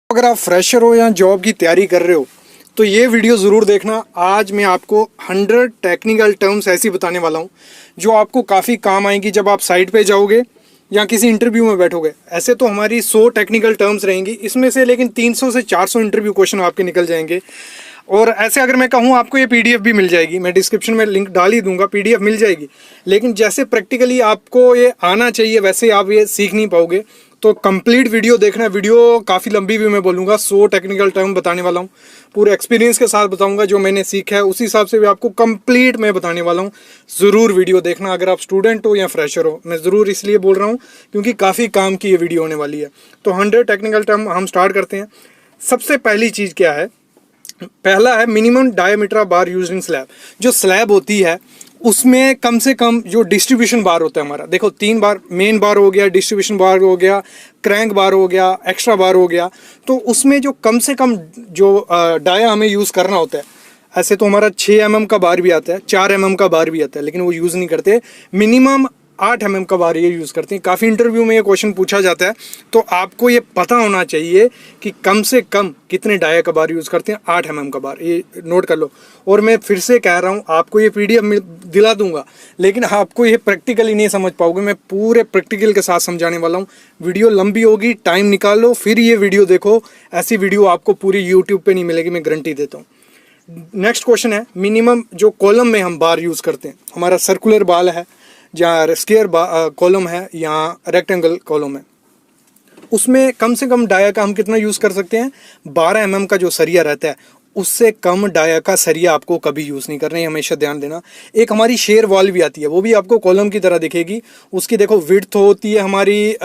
अगर आप फ्रेशर हो या जॉब की तैयारी कर रहे हो तो ये वीडियो ज़रूर देखना। आज मैं आपको 100 टेक्निकल टर्म्स ऐसी बताने वाला हूँ जो आपको काफ़ी काम आएंगी जब आप साइट पे जाओगे या किसी इंटरव्यू में बैठोगे। ऐसे तो हमारी 100 टेक्निकल टर्म्स रहेंगी, इसमें से लेकिन 300 से 400 इंटरव्यू क्वेश्चन आपके निकल जाएंगे। और ऐसे अगर मैं कहूँ आपको ये पीडीएफ भी मिल जाएगी, मैं डिस्क्रिप्शन में लिंक डाल ही दूंगा, पीडीएफ मिल जाएगी। लेकिन जैसे प्रैक्टिकली आपको ये आना चाहिए वैसे आप ये सीख नहीं पाओगे। तो कंप्लीट वीडियो देखना। वीडियो काफ़ी लंबी भी मैं बोलूँगा, 100 टेक्निकल टर्म बताने वाला हूँ, पूरे एक्सपीरियंस के साथ बताऊँगा जो मैंने सीखा है उसी हिसाब से भी आपको कंप्लीट मैं बताने वाला हूँ। ज़रूर वीडियो देखना अगर आप स्टूडेंट हो या फ्रेशर हो। मैं ज़रूर इसलिए बोल रहा हूँ क्योंकि काफ़ी काम की ये वीडियो होने वाली है। तो 100 टेक्निकल टर्म हम स्टार्ट करते हैं। सबसे पहली चीज़ क्या है, पहला है minimum diameter of bar used in slab. जो स्लैब होती है उसमें कम से कम जो डिस्ट्रीब्यूशन बार होता है हमारा, देखो 3 बार, मेन बार हो गया, डिस्ट्रीब्यूशन बार हो गया, क्रैंक बार हो गया, एक्स्ट्रा बार हो गया। तो उसमें जो कम से कम जो डाया हमें यूज़ करना होता है, ऐसे तो हमारा 6 mm का बार भी आता है, 4 mm का बार भी आता है, लेकिन वो यूज़ नहीं करते। मिनिमम 8 mm का बार ये यूज़ करते हैं। काफ़ी इंटरव्यू में ये क्वेश्चन पूछा जाता है, तो आपको ये पता होना चाहिए कि कम से कम कितने डाया का बार यूज़ करते हैं। 8 mm का बार, ये नोट कर लो। और मैं फिर से कह रहा हूँ, आपको ये पीडीएफ दिला दूंगा, लेकिन आपको ये प्रैक्टिकली नहीं समझ पाओगे। मैं पूरे प्रैक्टिकल के साथ समझाने वाला हूँ। वीडियो लंबी होगी, टाइम निकालो फिर ये वीडियो देखो। ऐसी वीडियो आपको पूरी यूट्यूब पर नहीं मिलेगी, मैं गारंटी देता हूँ। नेक्स्ट क्वेश्चन है, मिनिमम जो कॉलम में हम बार यूज़ करते हैं, हमारा सर्कुलर बाल है, जहाँ स्क्वायर कॉलम है या रेक्टेंगल कॉलम है, उसमें कम से कम डाया का हम कितना यूज़ कर सकते हैं। 12 mm का जो सरिया रहता है उससे कम डाया का सरिया आपको कभी यूज़ नहीं करना है, हमेशा ध्यान देना। एक हमारी शेयर वॉल भी आती है, वो भी आपको कॉलम की तरह दिखेगी। उसकी देखो विड्थ होती है हमारी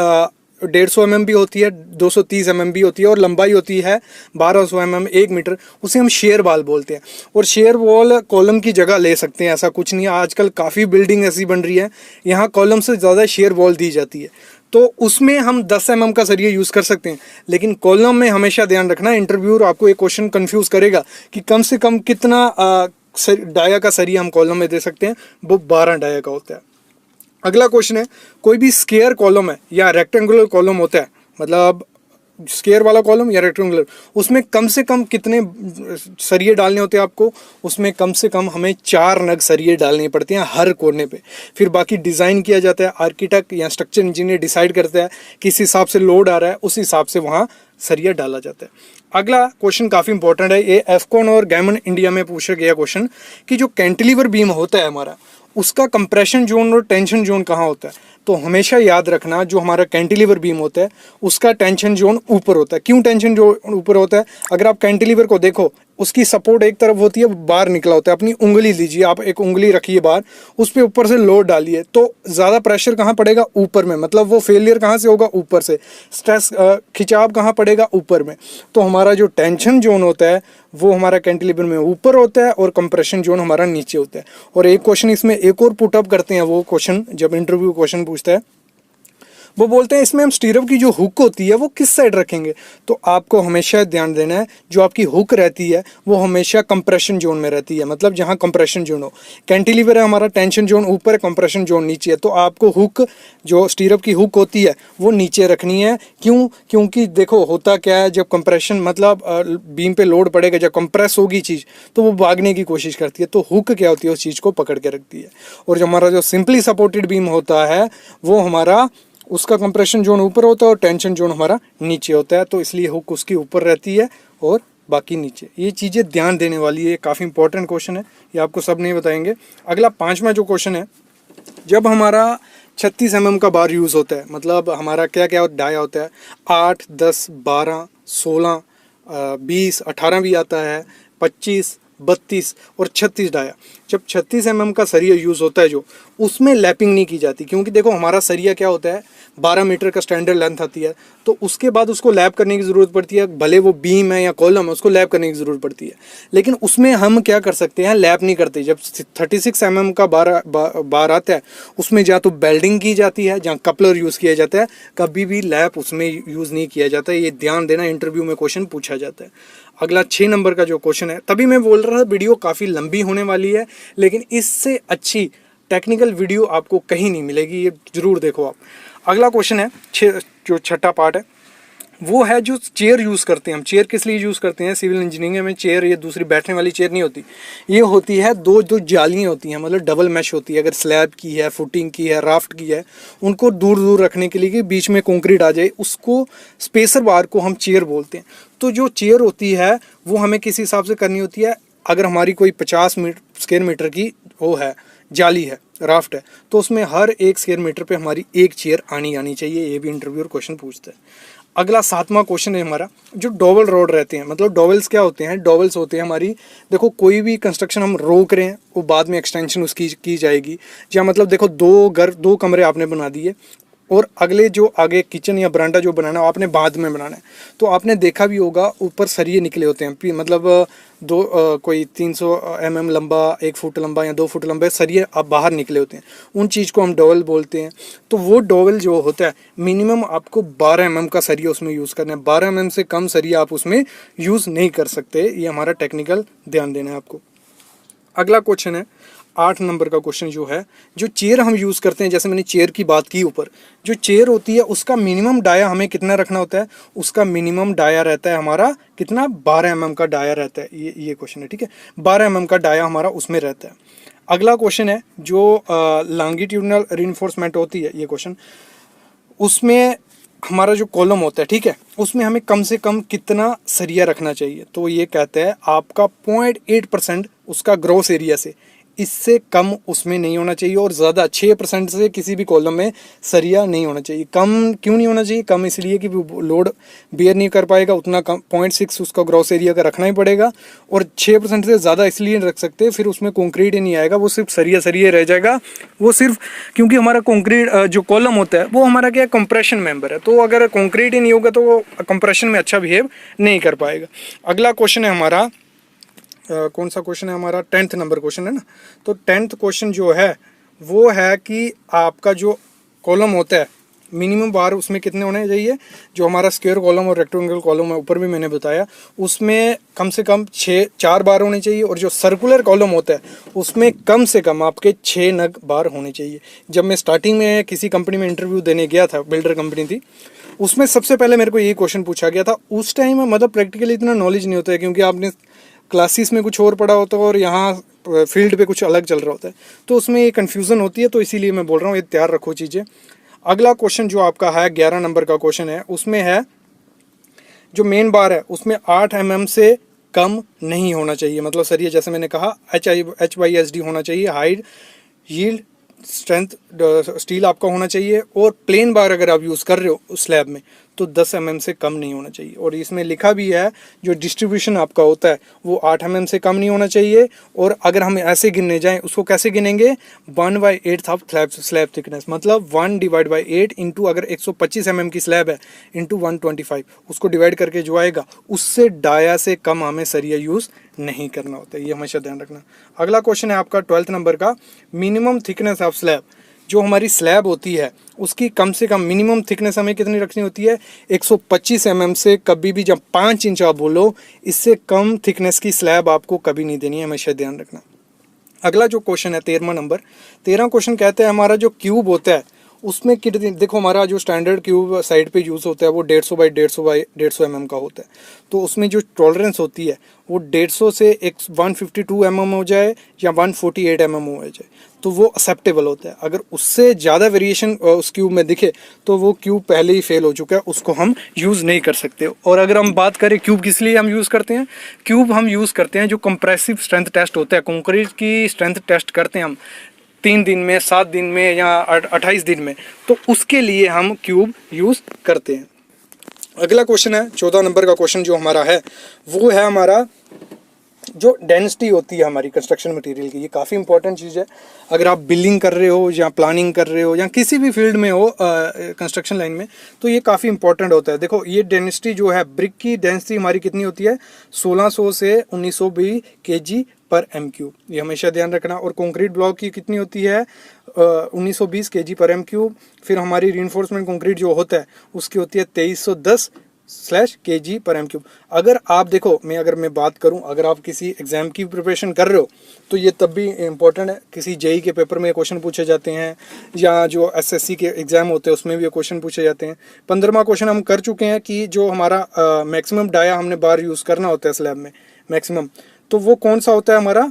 150 mm भी होती है, 230 mm भी होती है, और लंबाई होती है 1200 mm, 1 मीटर। उसे हम शेयर वॉल बोलते हैं। और शेयर वॉल कॉलम की जगह ले सकते हैं, ऐसा कुछ नहीं है। आजकल काफ़ी बिल्डिंग ऐसी बन रही है, यहाँ कॉलम से ज़्यादा शेयर वॉल दी जाती है, तो उसमें हम 10 mm का सरिया यूज़ कर सकते हैं। लेकिन कॉलम में हमेशा ध्यान रखना, इंटरव्यूअर आपको एक क्वेश्चन कंफ्यूज करेगा कि कम से कम कितना डाया का सरिया हम कॉलम में दे सकते हैं, वो 12 डाया का होता है। अगला क्वेश्चन है, कोई भी स्क्वायर कॉलम है या रेक्टेंगुलर कॉलम होता है, मतलब स्क्वायर वाला कॉलम या रेक्टेंगुलर, उसमें कम से कम कितने सरिये डालने होते हैं आपको। उसमें कम से कम हमें 4 नग सरिये डालने पड़ते हैं हर कोने पे। फिर बाकी डिज़ाइन किया जाता है, आर्किटेक्ट या स्ट्रक्चर इंजीनियर डिसाइड करता है किस हिसाब से लोड आ रहा है, उस हिसाब से वहाँ सरिया डाला जाता है। अगला क्वेश्चन काफ़ी इंपॉर्टेंट है, ये एफकॉन और गैमन इंडिया में पूछा गया क्वेश्चन कि जो कैंटिलीवर बीम होता है हमारा, उसका कंप्रेशन जोन और टेंशन जोन कहाँ होता है। तो हमेशा याद रखना, जो हमारा कैंटिलीवर बीम होता है उसका टेंशन जोन ऊपर होता है। क्यों टेंशन जोन ऊपर होता है? अगर आप कैंटिलीवर को देखो, उसकी सपोर्ट एक तरफ होती है, बाहर निकला होता है। अपनी उंगली लीजिए, आप एक उंगली रखिए बाहर, उस पर ऊपर से लोड डालिए, तो ज़्यादा प्रेशर कहाँ पड़ेगा? ऊपर में। मतलब वो फेलियर कहाँ से होगा? ऊपर से। स्ट्रेस खिंचाव कहाँ पड़ेगा? ऊपर में। तो हमारा जो टेंशन जोन होता है वो हमारा कैंटिलीवर में ऊपर होता है और कंप्रेशन जोन हमारा नीचे होता है। और एक क्वेश्चन इसमें एक और पुटअप करते हैं, वो क्वेश्चन जब इंटरव्यू क्वेश्चन पूछता है, वो बोलते हैं इसमें हम स्टीरअप की जो हुक होती है वो किस साइड रखेंगे। तो आपको हमेशा ध्यान देना है, जो आपकी हुक रहती है वो हमेशा कंप्रेशन जोन में रहती है, मतलब जहाँ कंप्रेशन जोन हो। कैंटिलीवर है हमारा, टेंशन जोन ऊपर है, कंप्रेशन जोन नीचे है, तो आपको हुक, जो स्टीरअप की हुक होती है वो नीचे रखनी है। क्यों? क्योंकि देखो होता क्या है, जब कंप्रेशन मतलब बीम पे लोड पड़ेगा, जब कंप्रेस होगी चीज़ तो वो भागने की कोशिश करती है, तो हुक क्या होती है, उस चीज़ को पकड़ के रखती है। और जो हमारा जो सिंपली सपोर्टेड बीम होता है वो हमारा, उसका कंप्रेशन जोन ऊपर होता है और टेंशन जोन हमारा नीचे होता है, तो इसलिए हुक उसकी ऊपर रहती है और बाकी नीचे। ये चीज़ें ध्यान देने वाली है, काफ़ी इंपॉर्टेंट क्वेश्चन है, ये आपको सब नहीं बताएंगे। अगला 5वां जो क्वेश्चन है, जब हमारा 36 mm का बार यूज़ होता है, मतलब हमारा क्या क्या डाया होता है, 8, 10, 12, 16, 20, 18 भी आता है, 25, 32 और 36 डाया। जब 36 mm का सरिया यूज़ होता है, जो उसमें लैपिंग नहीं की जाती, क्योंकि देखो हमारा सरिया क्या होता है, 12 मीटर का स्टैंडर्ड लेंथ आती है, तो उसके बाद उसको लैप करने की ज़रूरत पड़ती है। भले वो बीम है या कॉलम है, उसको लैप करने की ज़रूरत पड़ती है। लेकिन उसमें हम क्या कर सकते हैं, लैप नहीं करते। जब 36 mm का बार आता है, उसमें या तो बेल्डिंग की जाती है, जहाँ कपलर यूज़ किया जाता है, कभी भी लैप उसमें यूज़ नहीं किया जाता है। ये ध्यान देना, इंटरव्यू में क्वेश्चन पूछा जाता है। अगला 6 नंबर का जो क्वेश्चन है, तभी मैं बोल रहा था वीडियो काफ़ी लंबी होने वाली है, लेकिन इससे अच्छी टेक्निकल वीडियो आपको कहीं नहीं मिलेगी, ये ज़रूर देखो आप। अगला क्वेश्चन है, जो छठा पार्ट है, वो है जो चेयर यूज़ करते हैं हम। चेयर किस लिए यूज़ करते हैं सिविल इंजीनियरिंग में? चेयर ये दूसरी बैठने वाली चेयर नहीं होती, ये होती है दो दो जालियाँ होती हैं, मतलब डबल मैश होती है। अगर स्लैब की है, फुटिंग की है, राफ्ट की है, उनको दूर दूर रखने के लिए कि बीच में कंक्रीट आ जाए, उसको स्पेसर बार को हम चेयर बोलते हैं। तो जो चेयर होती है वो हमें किस हिसाब से करनी होती है? अगर हमारी कोई 50 स्क्वायर मीटर की वो है, जाली है, राफ्ट है, तो उसमें हर 1 स्क्वायर मीटर पे हमारी एक चेयर आनी चाहिए। ये भी इंटरव्यूअर क्वेश्चन पूछता है। अगला 7वां क्वेश्चन है हमारा, जो डोवल रोड रहते हैं, मतलब डोवल्स क्या होते हैं? डोवल्स होते हैं हमारी, देखो कोई भी कंस्ट्रक्शन हम रोक रहे हैं वो बाद में एक्सटेंशन उसकी की जाएगी। या मतलब देखो 2 कमरे आपने बना दिए और अगले जो आगे किचन या बरांडा जो बनाना है आपने बाद में बनाना है, तो आपने देखा भी होगा ऊपर सरिये निकले होते हैं, मतलब कोई 300 mm लंबा, 1 फुट लंबा या 2 फुट लंबे सरिये अब बाहर निकले होते हैं, उन चीज़ को हम डोवल बोलते हैं। तो वो डोवल जो होता है मिनिमम आपको 12 mm का सरिया उसमें यूज़ करना है। 12 mm से कम सरिया आप उसमें यूज़ नहीं कर सकते, ये हमारा टेक्निकल ध्यान देना है आपको। अगला क्वेश्चन है 8 नंबर का क्वेश्चन जो है, जो चेयर हम यूज़ करते हैं, जैसे मैंने चेयर की बात की ऊपर, जो चेयर होती है उसका मिनिमम डाया हमें कितना रखना होता है? उसका मिनिमम डाया रहता है हमारा कितना? 12 mm का डाया रहता है। ये क्वेश्चन है, ठीक है, 12 mm का डाया हमारा उसमें रहता है। अगला क्वेश्चन है जो लॉन्गिट्यूडनल रीइंफोर्समेंट होती है, ये क्वेश्चन, उसमें हमारा जो कॉलम होता है, ठीक है, उसमें हमें कम से कम कितना सरिया रखना चाहिए? तो ये कहते हैं आपका 0.8% उसका ग्रॉस एरिया से, इससे कम उसमें नहीं होना चाहिए, और ज़्यादा 6% से किसी भी कॉलम में सरिया नहीं होना चाहिए। कम क्यों नहीं होना चाहिए? कम इसलिए कि लोड बेयर नहीं कर पाएगा उतना, कम 0.6 उसका ग्रॉस एरिया का रखना ही पड़ेगा। और 6% से ज़्यादा इसलिए रख सकते, फिर उसमें कंक्रीट ही नहीं आएगा, वो सिर्फ सरिया रह जाएगा। वो सिर्फ क्योंकि हमारा कंक्रीट जो कॉलम होता है वो हमारा क्या कंप्रेशन मेंबर है, तो अगर कंक्रीट ही नहीं होगा तो वो कंप्रेशन में अच्छा बिहेव नहीं कर पाएगा। अगला क्वेश्चन है हमारा कौन सा क्वेश्चन है हमारा? 10th नंबर क्वेश्चन है ना। तो 10th क्वेश्चन जो है वो है कि आपका जो कॉलम होता है मिनिमम बार उसमें कितने होने चाहिए? जो हमारा स्क्वायर कॉलम और रेक्टेंगल कॉलम है, ऊपर भी मैंने बताया, उसमें कम से कम 4 बार होने चाहिए। और जो सर्कुलर कॉलम होता है उसमें कम से कम आपके 6 नग बार होने चाहिए। जब मैं स्टार्टिंग में किसी कंपनी में इंटरव्यू देने गया था, बिल्डर कंपनी थी, उसमें सबसे पहले मेरे को यही क्वेश्चन पूछा गया था। उस टाइम मतलब प्रैक्टिकली इतना नॉलेज नहीं होता है, क्योंकि आपने क्लासेस में कुछ और पढ़ा होता है और यहाँ फील्ड पे कुछ अलग चल रहा होता है, तो उसमें ये कन्फ्यूज़न होती है। तो इसीलिए मैं बोल रहा हूँ ये तैयार रखो चीज़ें। अगला क्वेश्चन जो आपका है 11 नंबर का क्वेश्चन है, उसमें है जो मेन बार है उसमें 8 mm से कम नहीं होना चाहिए। मतलब सरिया जैसे मैंने कहा HISD होना चाहिए, हाइट यील्ड स्ट्रेंथ स्टील आपका होना चाहिए। और प्लेन बार अगर आप यूज़ कर रहे हो स्लैब में तो 10 mm से कम नहीं होना चाहिए। और इसमें लिखा भी है जो डिस्ट्रीब्यूशन आपका होता है वो 8 mm से कम नहीं होना चाहिए। और अगर हम ऐसे गिनने जाएं, उसको कैसे गिनेंगे? 1/8 ऑफ स्लैब थिकनेस, मतलब 1/8 इंटू, अगर 125 mm की स्लैब है, इंटू 125, उसको डिवाइड करके जो आएगा उससे डाया से कम हमें सरिया यूज़ नहीं करना होता है, ये हमेशा ध्यान रखना। अगला क्वेश्चन है आपका 12th नंबर का, मिनिमम थिकनेस ऑफ स्लैब। जो हमारी स्लैब होती है उसकी कम से कम मिनिमम थिकनेस हमें कितनी रखनी होती है? 125 mm से कभी भी, जब 5 इंच आप बोलो, इससे कम थिकनेस की स्लैब आपको कभी नहीं देनी है, हमेशा ध्यान रखना। अगला जो क्वेश्चन है 13वां नंबर, 13वां क्वेश्चन कहते हैं हमारा जो क्यूब होता है उसमें कितनी, देखो हमारा जो स्टैंडर्ड क्यूब साइड पे यूज़ होता है वो 150 mm का होता है। तो उसमें जो टॉलरेंस होती है वो 150 से 152 mm हो जाए या 148 mm हो जाए तो वो एक्सेप्टेबल होता है। अगर उससे ज़्यादा वेरिएशन उस क्यूब में दिखे तो वो क्यूब पहले ही फेल हो चुका है, उसको हम यूज़ नहीं कर सकते। और अगर हम बात करें क्यूब किस लिए हम यूज़ करते हैं, क्यूब हम यूज़ करते हैं जो कंप्रेसिव स्ट्रेंथ टेस्ट होता है, कंक्रीट की स्ट्रेंथ टेस्ट करते हैं हम 3 दिन में, 7 दिन में या 28 दिन में, तो उसके लिए हम क्यूब यूज़ करते हैं। अगला क्वेश्चन है 14 नंबर का क्वेश्चन जो हमारा है वो है हमारा जो डेंसिटी होती है हमारी कंस्ट्रक्शन मटेरियल की। ये काफ़ी इंपॉर्टेंट चीज़ है। अगर आप बिल्डिंग कर रहे हो या प्लानिंग कर रहे हो या किसी भी फील्ड में हो कंस्ट्रक्शन लाइन में, तो ये काफ़ी इंपॉर्टेंट होता है। देखो ये डेंसिटी जो है, ब्रिक की डेंसिटी हमारी कितनी होती है? 1600 से 1920 kg पर m3, ये हमेशा ध्यान रखना। और कंक्रीट ब्लॉक की कितनी होती है? 1920 kg पर m3। फिर हमारी रीइंफोर्समेंट कंक्रीट जो होता है उसकी होती है 2310 kg पर m क्यूब। अगर आप देखो, अगर मैं बात करूं, अगर आप किसी एग्जाम की प्रिपरेशन कर रहे हो तो ये तब भी इम्पोर्टेंट है। किसी जेई के पेपर में क्वेश्चन पूछे जाते हैं, या जो एसएससी के एग्जाम होते हैं उसमें भी ये क्वेश्चन पूछे जाते हैं। 15वां क्वेश्चन हम कर चुके हैं कि जो हमारा मैक्सिमम डाया हमने बार यूज़ करना होता है स्लैब में मैक्सिमम, तो वो कौन सा होता है हमारा,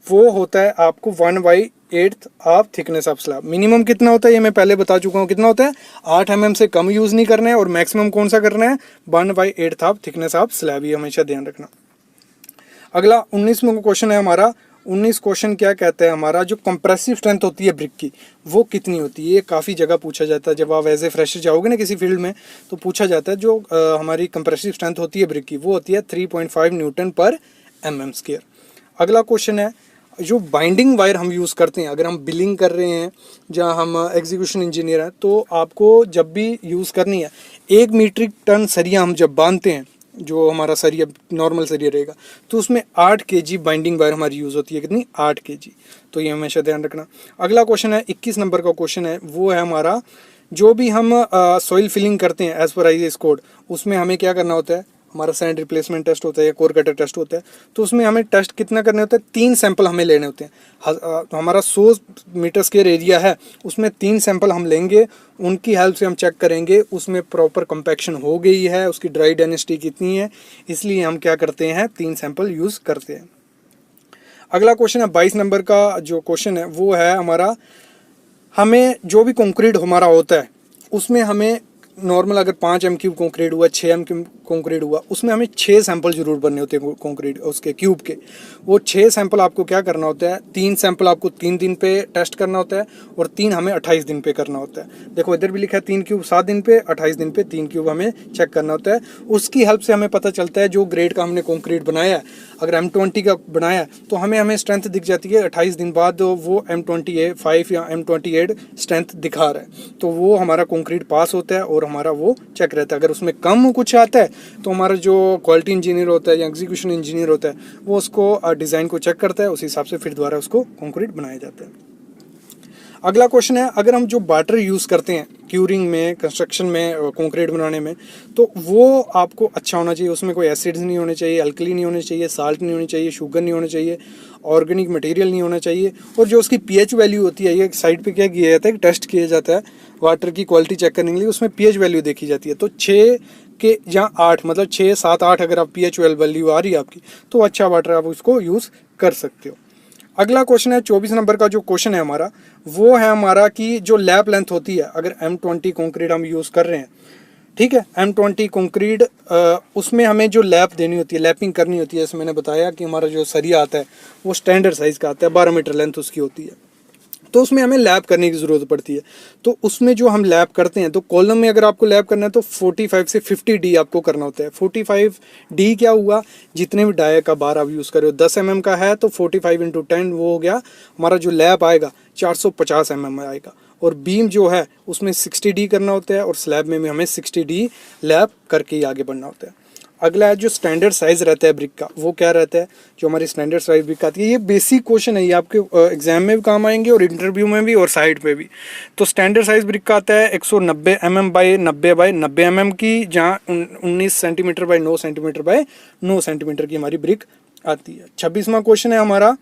वो होता है आपको 1/8 of thickness of slab. Minimum कितना होता है ये मैं पहले बता चुका हूँ, कितना होता है 8 mm से कम यूज़ नहीं करना है, और मैक्सिमम कौन सा करना है 1/8 ऑफ थिकनेस ऑफ स्लैब, ये हमेशा ध्यान रखना। अगला 19वां क्वेश्चन है हमारा। 19 क्वेश्चन क्या कहता है हमारा, जो कंप्रेसिव स्ट्रेंथ होती है ब्रिक की वो कितनी होती है। ये काफ़ी जगह पूछा जाता है, जब आप एज ए फ्रेशर जाओगे ना किसी फील्ड में तो पूछा जाता है। जो हमारी कंप्रेसिव स्ट्रेंथ होती है ब्रिक की वो होती है 3.5 न्यूटन पर mm²। अगला क्वेश्चन है, जो बाइंडिंग वायर हम यूज़ करते हैं, अगर हम बिलिंग कर रहे हैं, जहाँ हम एग्जीक्यूशन इंजीनियर हैं, तो आपको जब भी यूज़ करनी है 1 मीट्रिक टन सरिया हम जब बांधते हैं, जो हमारा सरिया नॉर्मल सरिया रहेगा, तो उसमें 8 kg बाइंडिंग वायर हमारी यूज़ होती है। कितनी, 8 kg। तो ये हमेशा ध्यान रखना। अगला क्वेश्चन है 21 नंबर का क्वेश्चन है, वो है हमारा, जो भी हम सॉइल फिलिंग करते हैं एज पर IAS कोड, उसमें हमें क्या करना होता है, हमारा सैंड रिप्लेसमेंट टेस्ट होता है या कोर कटर टेस्ट होता है, तो उसमें हमें टेस्ट कितना करने होता है, 3 सैंपल हमें लेने होते हैं। तो हमारा 100 मीटर स्क्वायर एरिया है, उसमें 3 सैंपल हम लेंगे, उनकी हेल्प से हम चेक करेंगे उसमें प्रॉपर कंपैक्शन हो गई है, उसकी ड्राई डेंसिटी कितनी है, इसलिए हम क्या करते हैं 3 सैंपल यूज़ करते हैं। अगला क्वेश्चन है 22 नंबर का जो क्वेश्चन है वो है हमारा, हमें जो भी कंक्रीट हमारा होता है उसमें हमें नॉर्मल अगर 5 m³ कंक्रीट हुआ, 6 m³ कंक्रीट हुआ, उसमें हमें 6 सैंपल जरूर बनने होते हैं कंक्रीट उसके क्यूब के। वो 6 सैंपल आपको क्या करना होता है, 3 सैंपल आपको 3 दिन पे टेस्ट करना होता है, और 3 हमें 28 दिन पे करना होता है। देखो इधर भी लिखा है 3 क्यूब 7 दिन पे, 28 दिन पे 3 क्यूब हमें चेक करना होता है। उसकी हेल्प से हमें पता चलता है जो ग्रेड का हमने कंक्रीट बनाया है, अगर M20 का बनाया है तो हमें स्ट्रेंथ दिख जाती है 28 दिन बाद, वो M25 या M28 स्ट्रेंथ दिखा रहा है, तो वो हमारा कंक्रीट पास होता है और हमारा वो चेक रहता है। अगर उसमें कम कुछ आता है तो हमारा जो क्वालिटी इंजीनियर होता है या एग्जीक्यूशन इंजीनियर होता है वो उसको डिज़ाइन को चेक करता है, उस हिसाब से फिर दोबारा उसको कंक्रीट बनाया जाता है। अगला क्वेश्चन है, अगर हम जो वाटर यूज़ करते हैं क्यूरिंग में, कंस्ट्रक्शन में, कंक्रीट बनाने में, तो वो आपको अच्छा होना चाहिए। उसमें कोई एसिड्स नहीं होने चाहिए, अल्कली नहीं होने चाहिए, साल्ट नहीं होनी चाहिए, शुगर नहीं होना चाहिए, ऑर्गेनिक मटेरियल नहीं होना चाहिए, और जो उसकी pH वैल्यू होती है, ये साइड पे क्या किया जाता है, टेस्ट किया जाता है वाटर की क्वालिटी चेक करने के लिए, उसमें pH वैल्यू देखी जाती है। तो 6 के या 8, मतलब 6, 7, 8 अगर आप pH वैल्यू आ रही है आपकी, तो अच्छा वाटर आप उसको यूज़ कर सकते हो। अगला क्वेश्चन है 24 नंबर का जो क्वेश्चन है हमारा, वो है हमारा कि जो लैप लेंथ होती है, अगर M20 कंक्रीट हम यूज़ कर रहे हैं, ठीक है, M20 कंक्रीट, उसमें हमें जो लैप देनी होती है, लैपिंग करनी होती है, जैसे मैंने बताया कि हमारा जो सरिया आता है वो स्टैंडर्ड साइज़ का आता है, 12 मीटर लेंथ उसकी होती है, तो उसमें हमें लैप करने की ज़रूरत पड़ती है। तो उसमें जो हम लैप करते हैं, तो कॉलम में अगर आपको लैप करना है तो 45 से 50 D आपको करना होता है। 45 D क्या हुआ, जितने भी डाया का बार आप यूज़ कर रहे हो, 10 mm का है तो 45 × 10 वो हो गया, हमारा जो लैप आएगा 450 mm आएगा, और बीम जो है उसमें 60 D करना होता है, और स्लैब में भी हमें 60 D लैप करके ही आगे बढ़ना होता है। अगला है जो स्टैंडर्ड साइज़ रहता है ब्रिक का, वो क्या रहता है, जो हमारी स्टैंडर्ड साइज़ ब्रिक आती है, ये बेसिक क्वेश्चन है, ये आपके एग्जाम में भी काम आएंगे और इंटरव्यू में भी और साइड पे भी। तो स्टैंडर्ड साइज़ ब्रिक का आता है 190 mm बाई 90 बाई 90 mm की, जहाँ 19 centimetre by 9 centimetre by 9 centimetre की हमारी ब्रिक आती है। 26वां क्वेश्चन है हमारा,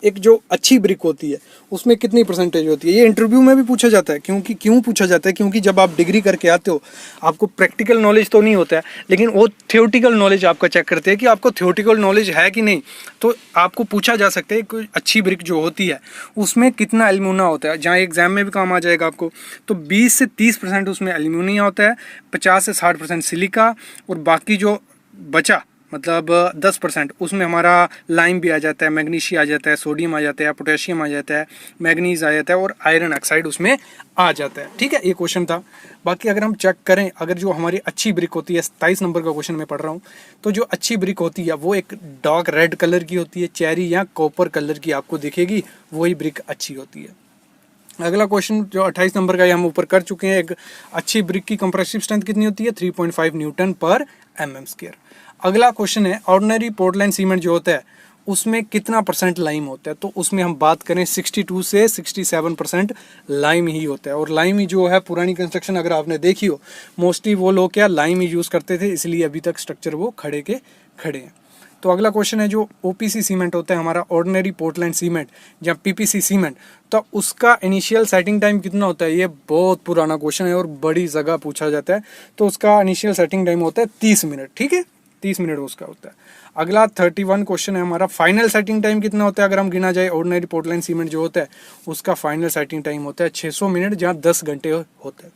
एक जो अच्छी ब्रिक होती है उसमें कितनी परसेंटेज होती है। ये इंटरव्यू में भी पूछा जाता है, क्यों पूछा जाता है, क्योंकि जब आप डिग्री करके आते हो आपको प्रैक्टिकल नॉलेज तो नहीं होता है, लेकिन वो थियोटिकल नॉलेज आपका चेक करते हैं कि आपको थियोटिकल नॉलेज है कि नहीं। तो आपको पूछा जा सकता है कि अच्छी ब्रिक जो होती है उसमें कितना एल्यूमिना होता है, जहाँ एग्जाम में भी काम आ जाएगा आपको। तो 20 से 30% उसमें एल्यूमिनियम होता है, 50 से 60% सिलिका, और बाकी जो बचा मतलब 10% उसमें हमारा लाइम भी आ जाता है, मैग्नीशियम आ जाता है, सोडियम आ जाता है, पोटेशियम आ जाता है, मैग्नीज आ जाता है, और आयरन ऑक्साइड उसमें आ जाता है। ठीक है, ये क्वेश्चन था। बाकी अगर हम चेक करें, अगर जो हमारी अच्छी ब्रिक होती है, 27 नंबर का क्वेश्चन मैं पढ़ रहा हूँ, तो जो अच्छी ब्रिक होती है वो एक डार्क रेड कलर की होती है, चेरी या कॉपर कलर की आपको दिखेगी, वही ब्रिक अच्छी होती है। अगला क्वेश्चन जो 28 नंबर का, ये हम ऊपर कर चुके हैं। एक अच्छी ब्रिक की कंप्रेसिव स्ट्रेंथ कितनी होती है, 3.5 न्यूटन पर mm²। अगला क्वेश्चन है, ऑर्डिनरी पोर्टलैंड सीमेंट जो होता है उसमें कितना परसेंट लाइम होता है, तो उसमें हम बात करें 62 से 67% लाइम ही होता है। और लाइम ही जो है पुरानी कंस्ट्रक्शन अगर आपने देखी हो, मोस्टली वो लोग क्या लाइम ही यूज़ करते थे, इसलिए अभी तक स्ट्रक्चर वो खड़े के खड़े हैं। तो अगला क्वेश्चन है जो ओपीसी सीमेंट होता है हमारा, ऑर्डिनरी पोर्टलैंड सीमेंट या पीपीसी सीमेंट, तो उसका इनिशियल सेटिंग टाइम कितना होता है? ये बहुत पुराना क्वेश्चन है और बड़ी जगह पूछा जाता है। तो उसका इनिशियल सेटिंग टाइम होता है 30 मिनट, ठीक है, 30 मिनट उसका होता है। अगला 31 क्वेश्चन है हमारा, फाइनल सेटिंग टाइम कितना होता है? अगर हम गिना जाए ऑर्डिनरी पोर्टलैंड सीमेंट जो होता है उसका फाइनल सेटिंग टाइम होता है 600 मिनट, जहाँ 10 घंटे होते हैं।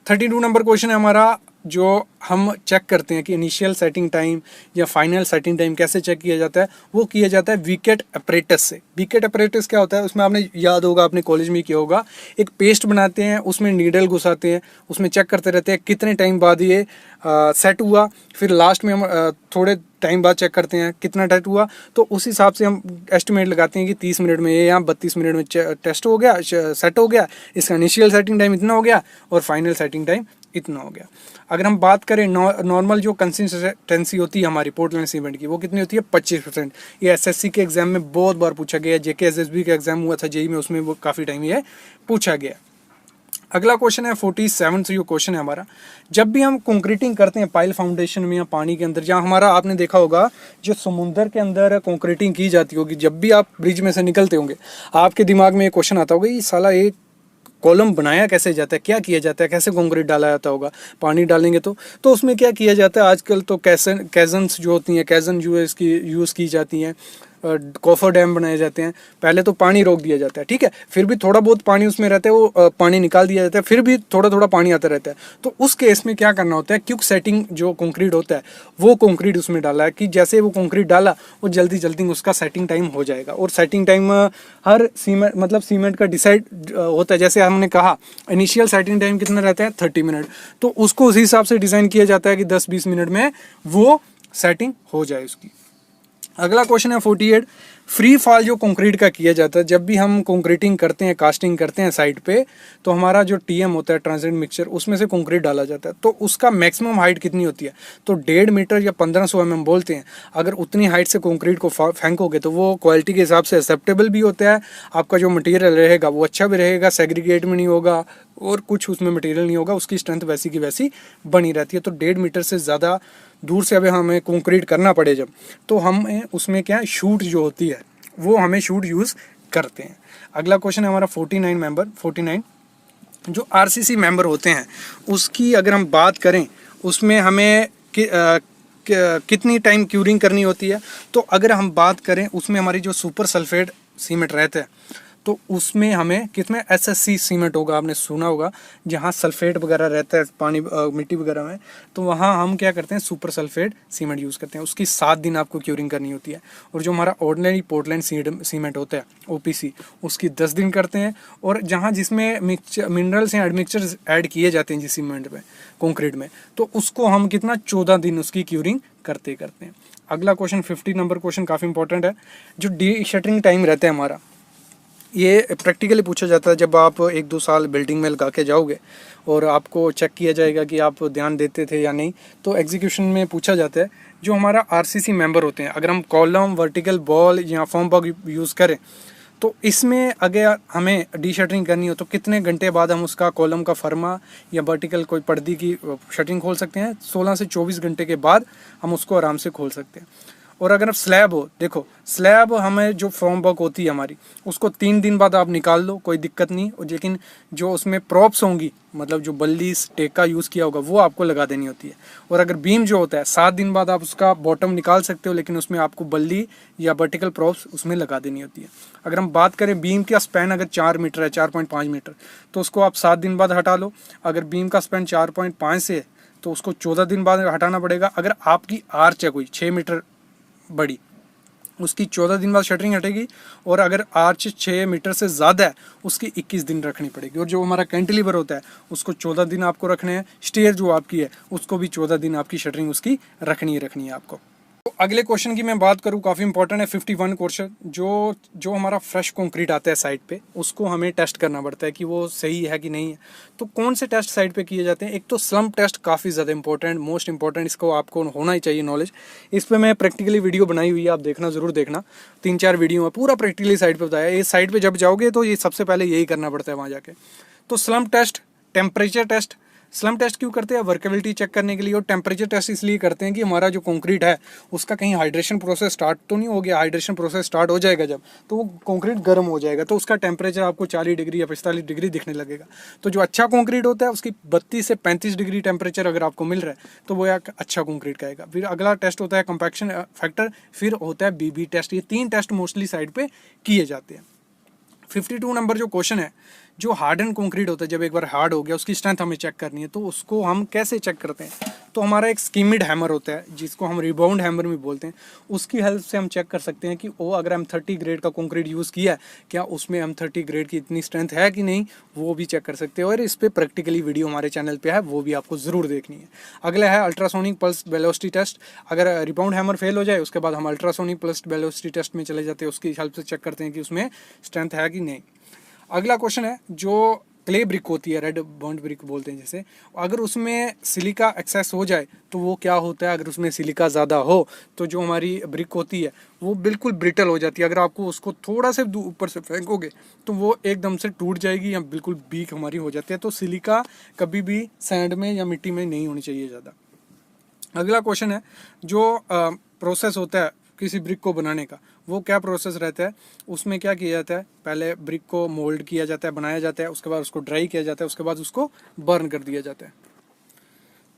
32 नंबर क्वेश्चन है हमारा, जो हम चेक करते हैं कि इनिशियल सेटिंग टाइम या फाइनल सेटिंग टाइम कैसे चेक किया जाता है, वो किया जाता है विकेट अपरेटस से। विकेट अपरेटस क्या होता है? उसमें आपने याद होगा, अपने कॉलेज में किया होगा, एक पेस्ट बनाते हैं, उसमें नीडल घुसाते हैं, उसमें चेक करते रहते हैं कितने टाइम बाद ये सेट हुआ, फिर लास्ट में हम थोड़े टाइम बाद चेक करते हैं कितना टाइट हुआ, तो उस हिसाब से हम एस्टिमेट लगाते हैं कि 30 मिनट में ये या 32 मिनट में टेस्ट हो गया, सेट हो गया, इसका इनिशियल सेटिंग टाइम इतना हो गया और फाइनल सेटिंग टाइम इतना हो गया। अगर हम बात करें नॉर्मल जो कंसिस्टेंसी होती है हमारी पोर्टलैंड सीमेंट की, वो कितनी होती है? 25%। ये एसएससी के एग्जाम में बहुत बार पूछा गया, जेके एसएसबी का एग्जाम हुआ था जेई में, उसमें वो काफ़ी टाइम ये पूछा गया। अगला क्वेश्चन है 47 से, जो क्वेश्चन है हमारा, जब भी हम कंक्रीटिंग करते हैं पाइल फाउंडेशन में या पानी के अंदर, जहाँ हमारा आपने देखा होगा जो समुद्र के अंदर कंक्रीटिंग की जाती होगी, जब भी आप ब्रिज में से निकलते होंगे आपके दिमाग में एक क्वेश्चन आता होगा, ये साला एक कॉलम बनाया कैसे जाता है, क्या किया जाता है, कैसे कंक्रीट डाला जाता होगा, पानी डालेंगे तो उसमें क्या किया जाता है? आजकल तो कैजन्स जो होती हैं, कैजन जो है इसकी यूज़ की जाती हैं, कॉफर डैम बनाए जाते हैं। पहले तो पानी रोक दिया जाता है, ठीक है, फिर भी थोड़ा बहुत पानी उसमें रहता है, वो पानी निकाल दिया जाता है, फिर भी थोड़ा थोड़ा पानी आता रहता है। तो उस केस में क्या करना होता है? क्विक सेटिंग जो कंक्रीट होता है वो कंक्रीट उसमें डाला है कि जैसे वो कंक्रीट डाला वो जल्दी जल्दी उसका सेटिंग टाइम हो जाएगा। और सेटिंग टाइम हर सीमेंट मतलब सीमेंट का डिसाइड होता है। जैसे हमने कहा इनिशियल सेटिंग टाइम कितना रहता है? 30 मिनट, तो उसको उसी हिसाब से डिज़ाइन किया जाता है कि 10-20 मिनट में वो सेटिंग हो जाए उसकी। अगला क्वेश्चन है 48, फ्री फॉल जो कंक्रीट का किया जाता है, जब भी हम कंक्रीटिंग करते हैं, कास्टिंग करते हैं साइड पे, तो हमारा जो टीएम होता है ट्रांजिट मिक्सचर, उसमें से कंक्रीट डाला जाता है। तो उसका मैक्सिमम हाइट कितनी होती है? तो 1.5 मीटर या 1500 mm बोलते हैं। अगर उतनी हाइट से कंक्रीट को फेंकोगे तो वो क्वालिटी के हिसाब से एक्सेप्टेबल भी होता है, आपका जो मटेरियल रहेगा वो अच्छा भी रहेगा, सेग्रीगेट में नहीं होगा और कुछ उसमें मटेरियल नहीं होगा, उसकी स्ट्रेंथ वैसी की वैसी बनी रहती है। तो 1.5 मीटर से ज़्यादा दूर से अभी हमें कंक्रीट करना पड़े जब, तो हम उसमें क्या शूट जो होती है वो हमें शूट यूज़ करते हैं। अगला क्वेश्चन है हमारा 49 जो आरसीसी मेंबर होते हैं उसकी अगर हम बात करें, उसमें हमें कितनी टाइम क्यूरिंग करनी होती है? तो अगर हम बात करें उसमें हमारी जो सुपर सल्फेट सीमेंट रहता है, तो उसमें हमें कितने एसएससी सीमेंट होगा, आपने सुना होगा, जहाँ सल्फेट वगैरह रहता है पानी मिट्टी वगैरह में, तो वहाँ हम क्या करते हैं? सुपर सल्फेट सीमेंट यूज़ करते हैं। उसकी 7 दिन आपको क्यूरिंग करनी होती है। और जो हमारा ऑर्डिनरी पोर्टलैंड सीमेंट होता है ओपीसी, उसकी 10 दिन करते हैं। और जहाँ जिसमें मिनरल्स या एडमिक्सचर ऐड किए जाते हैं जिस सीमेंट में, कंक्रीट में, तो उसको हम कितना 14 दिन उसकी क्यूरिंग करते हैं। अगला क्वेश्चन 50 नंबर क्वेश्चन काफ़ी इंपॉर्टेंट है। जो डी शटरिंग टाइम रहता है हमारा, ये प्रैक्टिकली पूछा जाता है जब आप 1-2 साल बिल्डिंग में लगा के जाओगे और आपको चेक किया जाएगा कि आप ध्यान देते थे या नहीं। तो एग्जीक्यूशन में पूछा जाता है जो हमारा आरसीसी मेंबर होते हैं, अगर हम कॉलम, वर्टिकल बॉल या फॉर्म बॉग यूज़ करें, तो इसमें अगर हमें डी शटरिंग करनी हो तो कितने घंटे बाद हम उसका कॉलम का फर्मा या वर्टिकल कोई पर्दी की शटरिंग खोल सकते हैं? 16 से 24 घंटे के बाद हम उसको आराम से खोल सकते हैं। और अगर अब स्लैब हो, देखो स्लैब हमें जो फॉर्म वर्क होती है हमारी, उसको 3 दिन बाद आप निकाल लो, कोई दिक्कत नहीं। और लेकिन जो उसमें प्रॉप्स होंगी, मतलब जो बल्ली टेका यूज़ किया होगा, वो आपको लगा देनी होती है। और अगर बीम जो होता है 7 दिन बाद आप उसका बॉटम निकाल सकते हो, लेकिन उसमें आपको बल्ली या वर्टिकल प्रॉप्स उसमें लगा देनी होती है। अगर हम बात करें बीम का स्पैन अगर 4 मीटर है, 4.5 मीटर, तो उसको आप 7 दिन बाद हटा लो। अगर बीम का स्पैन 4.5 से है तो उसको 14 दिन बाद हटाना पड़ेगा। अगर आपकी आर्च है कोई 6 मीटर बड़ी, उसकी 14 दिन बाद शटरिंग हटेगी। और अगर आर्च 6 मीटर से ज़्यादा है उसकी 21 दिन रखनी पड़ेगी। और जो हमारा कैंटिलीवर होता है उसको 14 दिन आपको रखने हैं। स्टेयर जो आपकी है उसको भी 14 दिन आपकी शटरिंग उसकी रखनी है आपको। तो अगले क्वेश्चन की मैं बात करूँ, काफ़ी इंपॉर्टेंट है 51 क्वेश्चन। जो हमारा फ्रेश कंक्रीट आता है साइट पे, उसको हमें टेस्ट करना पड़ता है कि वो सही है कि नहीं है। तो कौन से टेस्ट साइट पे किए जाते हैं? एक तो स्लम्प टेस्ट काफ़ी ज़्यादा इंपॉर्टेंट, मोस्ट इंपॉर्टेंट, इसको आपको होना ही चाहिए नॉलेज। इस पर मैं प्रैक्टिकली वीडियो बनाई हुई है, आप देखना, ज़रूर देखना। 3-4 वीडियो में पूरा प्रैक्टिकली साइट पर बताया। इस साइट पर जब जाओगे तो ये सबसे पहले यही करना पड़ता है वहाँ जाके। तो slump test, temperature test. Slump test क्यों करते हैं? वर्केबिलिटी चेक करने के लिए। और टेम्परेचर टेस्ट इसलिए करते हैं कि हमारा जो कंक्रीट है उसका कहीं हाइड्रेशन प्रोसेस स्टार्ट तो नहीं हो गया। हाइड्रेशन प्रोसेस स्टार्ट हो जाएगा जब, तो वो कंक्रीट गर्म हो जाएगा, तो उसका टेम्परेचर आपको 40 डिग्री या 45 डिग्री दिखने लगेगा। तो जो अच्छा कंक्रीट होता है उसकी 32 से 35 डिग्री टेम्परेचर अगर आपको मिल रहा है तो वो एक अच्छा कंक्रीट कहेगा। फिर अगला टेस्ट होता है कंपैक्शन फैक्टर, फिर होता है बीबी टेस्ट। ये 3 टेस्ट मोस्टली साइड पे किए जाते हैं। 52 नंबर जो क्वेश्चन है, जो हार्ड एंड कंक्रीट होता है, जब एक बार हार्ड हो गया उसकी स्ट्रेंथ हमें चेक करनी है, तो उसको हम कैसे चेक करते हैं? तो हमारा एक स्कीमिड हैमर होता है जिसको हम रिबाउंड हैमर भी बोलते हैं। उसकी हेल्प से हम चेक कर सकते हैं कि वो अगर M30 ग्रेड का कंक्रीट यूज़ किया है, क्या उसमें M30 ग्रेड की इतनी स्ट्रेंथ है कि नहीं, वो भी चेक कर सकते हैं। और इस पर प्रैक्टिकली वीडियो हमारे चैनल पे है, वो भी आपको ज़रूर देखनी है। अगला है अल्ट्रासोनिक पल्स वेलोसिटी टेस्ट। अगर रिबाउंड हैमर फेल हो जाए उसके बाद हम अल्ट्रासोनिक पल्स वेलोसिटी टेस्ट में चले जाते हैं, उसकी हेल्प से चेक करते हैं कि उसमें स्ट्रेंथ है कि नहीं। अगला क्वेश्चन है, जो क्ले ब्रिक होती है, रेड बॉन्ड ब्रिक बोलते हैं जैसे, अगर उसमें सिलिका एक्सेस हो जाए तो वो क्या होता है? अगर उसमें सिलिका ज़्यादा हो तो जो हमारी ब्रिक होती है वो बिल्कुल ब्रिटल हो जाती है। अगर आपको उसको थोड़ा से ऊपर से फेंकोगे तो वो एकदम से टूट जाएगी या बिल्कुल बीक हमारी हो जाती है। तो सिलिका कभी भी सैंड में या मिट्टी में नहीं होनी चाहिए ज़्यादा। अगला क्वेश्चन है, जो प्रोसेस होता है किसी ब्रिक को बनाने का, वो क्या प्रोसेस रहता है? उसमें क्या किया जाता है? पहले ब्रिक को मोल्ड किया जाता है, बनाया जाता है, उसके बाद उसको ड्राई किया जाता है, उसके बाद उसको बर्न कर दिया जाता है।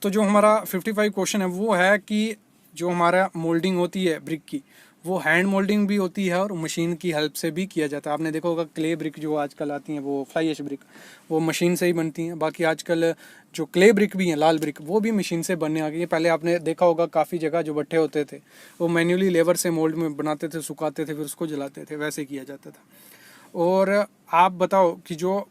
तो जो हमारा 55 क्वेश्चन है वो है कि जो हमारा मोल्डिंग होती है ब्रिक की, वो हैंड मोल्डिंग भी होती है और मशीन की हेल्प से भी किया जाता है। आपने देखा होगा क्ले ब्रिक जो आजकल आती हैं, वो फ्लाई ऐश ब्रिक, वो मशीन से ही बनती हैं। बाकी आजकल जो क्ले ब्रिक भी हैं, लाल ब्रिक, वो भी मशीन से बनने आ गई है। पहले आपने देखा होगा काफ़ी जगह जो भट्ठे होते थे वो मैन्युअली लेबर से मोल्ड में बनाते थे, सुखाते थे, फिर उसको जलाते थे, वैसे किया जाता था। और आप बताओ कि जो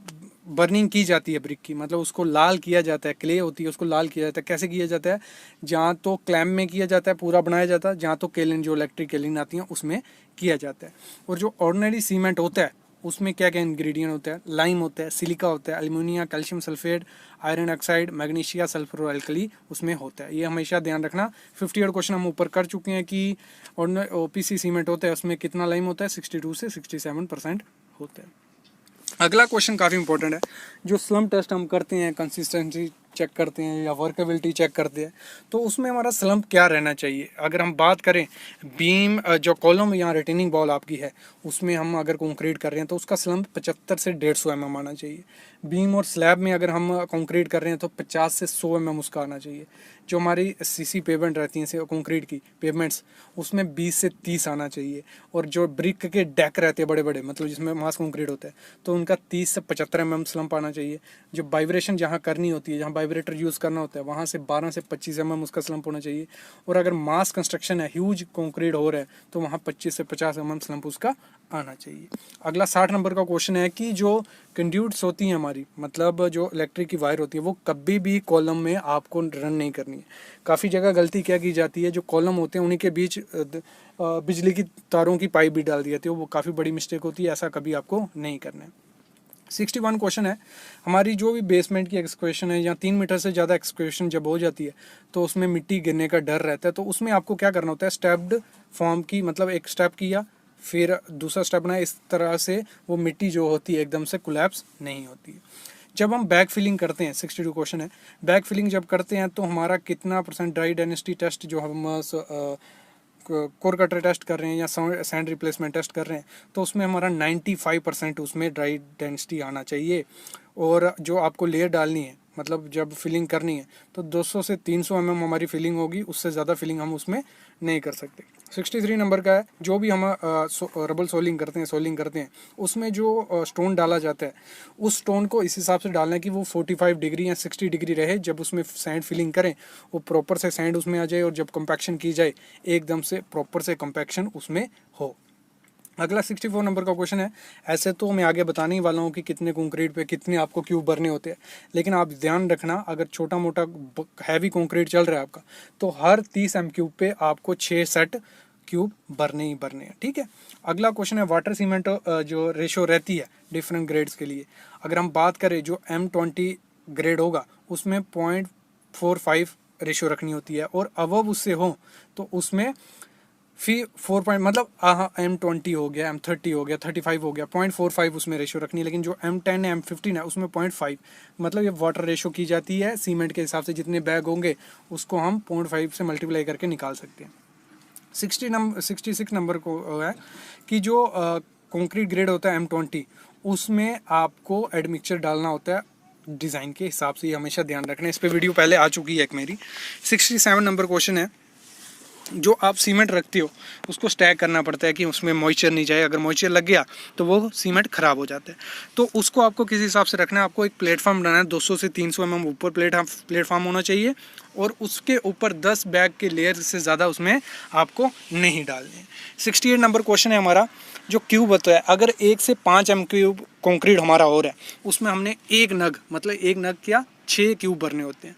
बर्निंग की जाती है ब्रिक की, मतलब उसको लाल किया जाता है, क्ले होती है उसको लाल किया जाता है। कैसे किया जाता है? जहाँ तो क्लैम में किया जाता है, पूरा बनाया जाता है, जहाँ तो केलिन, जो इलेक्ट्रिक केलिन आती हैं, उसमें किया जाता है। और जो ऑर्डिनरी सीमेंट होता है उसमें क्या क्या इंग्रेडिएंट होता है? लाइम होता है, सिलिका होता है, aluminium, calcium sulphate, iron oxide, magnesia, sulphur alkali उसमें होता है। ये हमेशा ध्यान रखना। 58 क्वेश्चन हम ऊपर कर चुके हैं कि OPC सीमेंट होता है उसमें कितना लाइम होता है? 62 से 67% होता है। अगला क्वेश्चन काफ़ी इंपॉर्टेंट है, जो स्लम्प टेस्ट हम करते हैं, कंसिस्टेंसी चेक करते हैं या वर्केबिलिटी चेक करते हैं, तो उसमें हमारा स्लम्प क्या रहना चाहिए? अगर हम बात करें बीम, जो कॉलम या रिटेनिंग वॉल आपकी है, उसमें हम अगर कंक्रीट कर रहे हैं तो उसका स्लम्प 75 से 150 mm आना चाहिए। बीम और स्लैब में अगर हम कंक्रीट कर रहे हैं तो 50 से 100 mm उसका आना चाहिए। जो हमारी सीसी पेमेंट रहती हैं कंक्रीट की पेमेंट्स, उसमें 20 से 30 आना चाहिए। और जो ब्रिक के डेक रहते हैं बड़े बड़े, मतलब जिसमें मास कंक्रीट होता है, तो उनका 30 से 75 mm स्लम्प आना चाहिए। जो वाइब्रेशन जहाँ करनी होती है, जहाँ वाइब्रेटर यूज़ करना होता है, वहाँ से 12 से 25 mm उसका स्लम्प होना चाहिए। और अगर मास कंस्ट्रक्शन है, ह्यूज कंक्रीट हो रहा है, तो वहाँ 25 से 50 mm स्लम्प उसका आना चाहिए। अगला 60 नंबर का क्वेश्चन है कि जो कंड्यूट्स होती हैं हमारी, मतलब जो इलेक्ट्रिक की वायर होती है, वो कभी भी कॉलम में आपको रन नहीं करनी है। काफ़ी जगह गलती क्या की जाती है, जो कॉलम होते हैं उन्हीं के बीच बिजली की तारों की पाइप भी डाल दी जाती है, वो काफ़ी बड़ी मिस्टेक होती है, ऐसा कभी आपको नहीं करना है। 61 क्वेश्चन है, हमारी जो भी बेसमेंट की एक्सक्वेशन है या 3 मीटर से ज़्यादा एक्सक्वेशन जब हो जाती है तो उसमें मिट्टी गिरने का डर रहता है। तो उसमें आपको क्या करना होता है? स्टेप्ड फॉर्म की, मतलब एक स्टेप किया फिर दूसरा स्टेप बनाया, इस तरह से वो मिट्टी जो होती है एकदम से कोलैप्स नहीं होती है। जब हम बैक फिलिंग करते हैं, 62 क्वेश्चन है, बैक फिलिंग जब करते हैं तो हमारा कितना % ड्राई डेंसिटी टेस्ट जो हम कोर कटर टेस्ट कर रहे हैं या सैंड रिप्लेसमेंट टेस्ट कर रहे हैं, तो उसमें हमारा 95% उसमें ड्राई डेंसिटी आना चाहिए। और जो आपको लेयर डालनी है, मतलब जब फिलिंग करनी है, तो 200 से 300 mm हमारी फिलिंग होगी, उससे ज़्यादा फिलिंग हम उसमें नहीं कर सकते। 63 नंबर का है, जो भी हम रबल सोलिंग करते हैं, उसमें जो स्टोन डाला जाता है, उस स्टोन को इस हिसाब से डालना है कि वो 45 डिग्री या 60 डिग्री रहे। जब उसमें सैंड फिलिंग करें वो प्रॉपर से सैंड उसमें आ जाए, और जब कंपैक्शन की जाए एकदम से प्रॉपर से कंपैक्शन उसमें हो। अगला 64 नंबर का क्वेश्चन है। ऐसे तो मैं आगे बताने ही वाला हूँ कि कितने कंक्रीट पे कितने आपको क्यूब भरने होते हैं, लेकिन आप ध्यान रखना अगर छोटा मोटा हैवी कंक्रीट चल रहा है आपका, तो हर 30 एम क्यूब पे आपको 6 सेट क्यूब भरने ही भरने हैं, ठीक है। अगला क्वेश्चन है वाटर सीमेंट जो रेशो रहती है डिफरेंट ग्रेड्स के लिए। अगर हम बात करें जो M20 ग्रेड होगा उसमें 0.45 रेशो रखनी होती है, और अबव उससे हो तो उसमें फी 4 पॉइंट मतलब M20 हो गया, M30 हो गया, 35 हो गया, 0.45 उसमें रेशो रखनी है। लेकिन जो M10 है, M15 है, उसमें 0.5 मतलब ये वाटर रेशो की जाती है सीमेंट के हिसाब से, जितने बैग होंगे उसको हम 0.5 से मल्टीप्लाई करके निकाल सकते हैं। 66 नंबर को है कि जो कंक्रीट ग्रेड होता है M20 उसमें आपको एडमिक्सचर डालना होता है डिज़ाइन के हिसाब से, ये हमेशा ध्यान रखना है। इस पर वीडियो पहले आ चुकी है एक मेरी। 67 नंबर क्वेश्चन है, जो आप सीमेंट रखते हो उसको स्टैक करना पड़ता है कि उसमें मॉइस्चर नहीं जाए, अगर मॉइस्चर लग गया तो वो सीमेंट ख़राब हो जाता है। तो उसको आपको किस हिसाब से रखना है, आपको एक प्लेटफॉर्म बनाना है, 200 से 300 mm ऊपर प्लेटफॉर्म होना चाहिए, और उसके ऊपर 10 बैग के लेयर से ज़्यादा उसमें आपको नहीं डालने। 68 नंबर क्वेश्चन है हमारा, जो क्यूब होता है अगर 1 से 5 एम क्यूब कॉन्क्रीट हमारा और है, उसमें हमने एक नग मतलब एक नग क्या 6 क्यूब भरने होते हैं।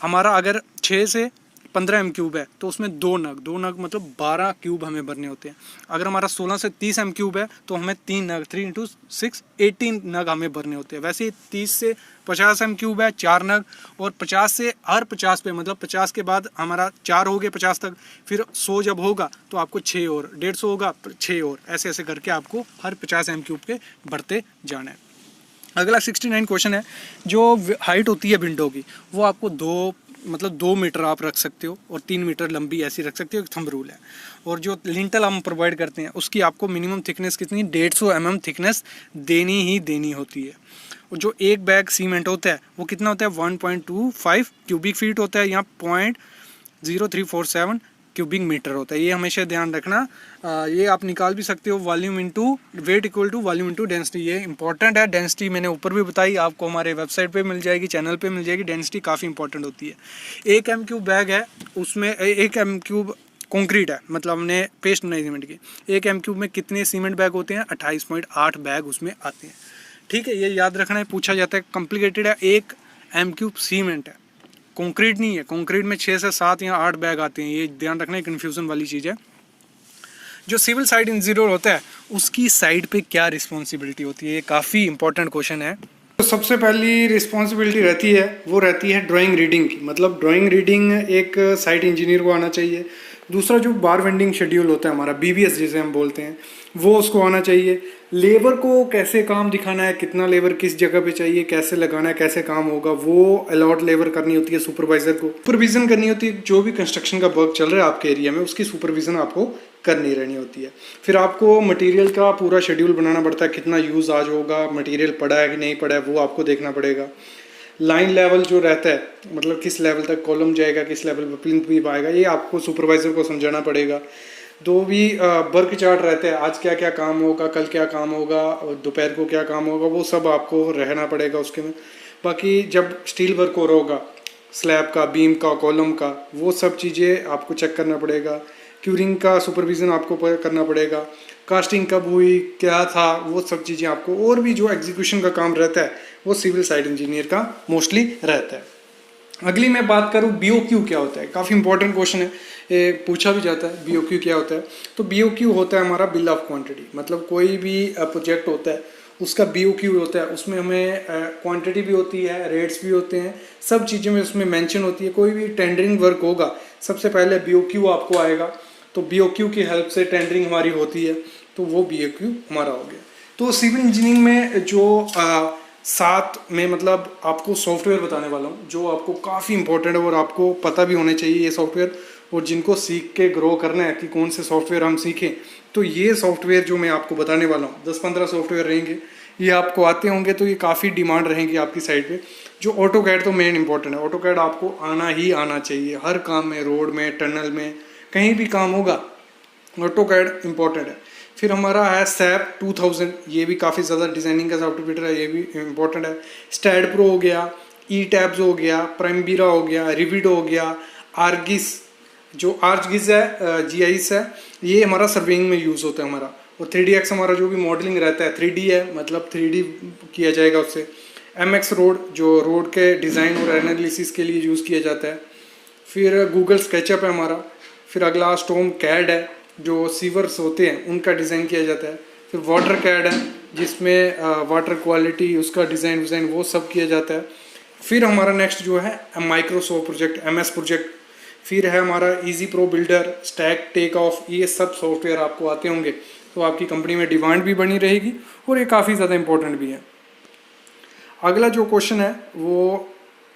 हमारा अगर 6 से 15 एम क्यूब है तो उसमें दो नग मतलब 12 क्यूब हमें भरने होते हैं। अगर हमारा 16 से 30 एम क्यूब है तो हमें 3 नग 3 इंटू 6 18 नग हमें भरने होते हैं। वैसे 30 से 50 एम क्यूब है 4 नग, और 50 से हर 50 पे मतलब 50 के बाद हमारा 4 हो गए 50 तक, फिर 100 जब होगा तो आपको 6 और, 150 होगा 6 और, ऐसे ऐसे करके आपको हर 50 एम क्यूब के भरते जाना है। अगला 69 क्वेश्चन है, जो हाइट होती है विंडो की वो आपको 2 मीटर आप रख सकते हो, और 3 मीटर लंबी ऐसी रख सकते हो, एक थंब रूल है। और जो लिंटल हम प्रोवाइड करते हैं उसकी आपको मिनिमम थिकनेस कितनी 150 mm थिकनेस देनी ही देनी होती है। और जो एक बैग सीमेंट होता है वो कितना होता है 1.25 क्यूबिक फीट होता है, या 0.0347 क्यूबिक मीटर होता है। ये हमेशा ध्यान रखना। ये आप निकाल भी सकते हो, volume into weight equal to volume into density, ये इंपॉर्टेंट है। डेंसिटी मैंने ऊपर भी बताई, आपको हमारे वेबसाइट पे मिल जाएगी, चैनल पे मिल जाएगी। डेंसिटी काफ़ी इंपॉर्टेंट होती है। 1 एम क्यूब बैग है, उसमें 1 एम क्यूब कॉन्क्रीट है, मतलब हमने पेस्ट बनाई सीमेंट की। 1 एम क्यूब में कितने सीमेंट बैग होते हैं 28.8 बैग उसमें आते हैं, ठीक है। ये याद रखना है, पूछा जाता है, कॉम्प्लिकेटेड है। 1 एम क्यूब सीमेंट है, कंक्रीट नहीं है। कंक्रीट में 6 से 7 या 8 बैग आते हैं, ये ध्यान रखना है, कन्फ्यूज़न वाली चीज़ है। जो सिविल साइड इंजीनियर होता है उसकी साइड पे क्या रिस्पॉन्सिबिलिटी होती है, ये काफ़ी इंपॉर्टेंट क्वेश्चन है। तो सबसे पहली रिस्पॉन्सिबिलिटी रहती है वो रहती है ड्राइंग रीडिंग की, मतलब ड्राइंग रीडिंग एक साइट इंजीनियर को आना चाहिए। दूसरा जो बार वेंडिंग शेड्यूल होता है हमारा BBS जिसे हम बोलते हैं, वो उसको आना चाहिए। लेबर को कैसे काम दिखाना है, कितना लेबर किस जगह पे चाहिए, कैसे लगाना है, कैसे काम होगा, वो अलॉट लेबर करनी होती है। सुपरवाइजर को सुपरविजन करनी होती है, जो भी कंस्ट्रक्शन का वर्क चल रहा है आपके एरिया में उसकी सुपरविजन आपको करनी रहनी होती है। फिर आपको मटेरियल का पूरा शेड्यूल बनाना पड़ता है, कितना यूज़ आज होगा, मटेरियल पड़ा है कि नहीं पड़ा है, वो आपको देखना पड़ेगा। लाइन लेवल जो रहता है, मतलब किस लेवल तक कॉलम जाएगा, किस लेवल पर प्लिंथ भी पाएगा, ये आपको सुपरवाइजर को समझाना पड़ेगा। दो भी वर्क चार्ट रहते हैं, आज क्या क्या काम होगा, कल क्या काम होगा, और दोपहर को क्या काम होगा, वो सब आपको रहना पड़ेगा उसके में। बाकी जब स्टील वर्क हो रहा होगा, स्लैब का, बीम का, कॉलम का, वो सब चीज़ें आपको चेक करना पड़ेगा। क्यूरिंग का सुपरविज़न आपको करना पड़ेगा। कास्टिंग कब हुई, क्या था, वो सब चीज़ें आपको। और भी जो एग्जीक्यूशन का काम रहता है वो सिविल साइट इंजीनियर का मोस्टली रहता है। अगली मैं बात करूँ BOQ क्या होता है, काफ़ी इंपॉर्टेंट क्वेश्चन है, ये पूछा भी जाता है BOQ क्या होता है। तो BOQ होता है हमारा बिल ऑफ क्वांटिटी, मतलब कोई भी प्रोजेक्ट होता है उसका BOQ होता है, उसमें हमें क्वांटिटी भी होती है, रेट्स भी होते हैं, सब चीज़ें में उसमें मेंशन होती है। कोई भी टेंडरिंग वर्क होगा सबसे पहले BOQ आपको आएगा, तो BOQ की हेल्प से टेंडरिंग हमारी होती है, तो वो BOQ हमारा हो गया। तो सिविल इंजीनियरिंग में जो साथ में मतलब आपको सॉफ्टवेयर बताने वाला हूँ जो आपको काफ़ी इंपॉर्टेंट है और आपको पता भी होने चाहिए ये सॉफ्टवेयर, और जिनको सीख के ग्रो करना है कि कौन से सॉफ्टवेयर हम सीखें, तो ये सॉफ्टवेयर जो मैं आपको बताने वाला हूँ 10-15 सॉफ्टवेयर रहेंगे, ये आपको आते होंगे तो ये काफ़ी डिमांड रहेंगी आपकी साइड पे। जो ऑटोकैड तो मेन इंपॉर्टेंट है, ऑटोकैड आपको आना ही आना चाहिए हर काम में, रोड में, टनल में, कहीं भी काम होगा ऑटोकैड इंपॉर्टेंट है। फिर हमारा है SAP 2000, ये भी काफ़ी ज़्यादा डिज़ाइनिंग का सॉफ्टवेयर है, ये भी इंपॉर्टेंट है। स्टैड प्रो हो गया, ईटैब्स हो गया, प्राइमबीरा हो गया, रिविड हो गया, आर्गिस, जो आर्गिस है GIS है, ये हमारा सर्वेइंग में यूज़ होता है हमारा। और 3DX हमारा जो भी मॉडलिंग रहता है 3D है, मतलब 3D किया जाएगा उससे। MX रोड जो रोड के डिज़ाइन और एनालिसिस के लिए यूज़ किया जाता है। फिर गूगल स्केचअप है हमारा। फिर अगला स्टॉर्म कैड है, जो सीवर्स होते हैं उनका डिज़ाइन किया जाता है। फिर वाटर कैड है जिसमें वाटर क्वालिटी उसका डिज़ाइन वो सब किया जाता है। फिर हमारा नेक्स्ट जो है माइक्रोसॉफ्ट प्रोजेक्ट MS प्रोजेक्ट। फिर है हमारा easy pro builder, stack take off, ये सब सॉफ्टवेयर आपको आते होंगे तो आपकी कंपनी में डिमांड भी बनी रहेगी और ये काफ़ी ज़्यादा इंपॉर्टेंट भी है। अगला जो क्वेश्चन है वो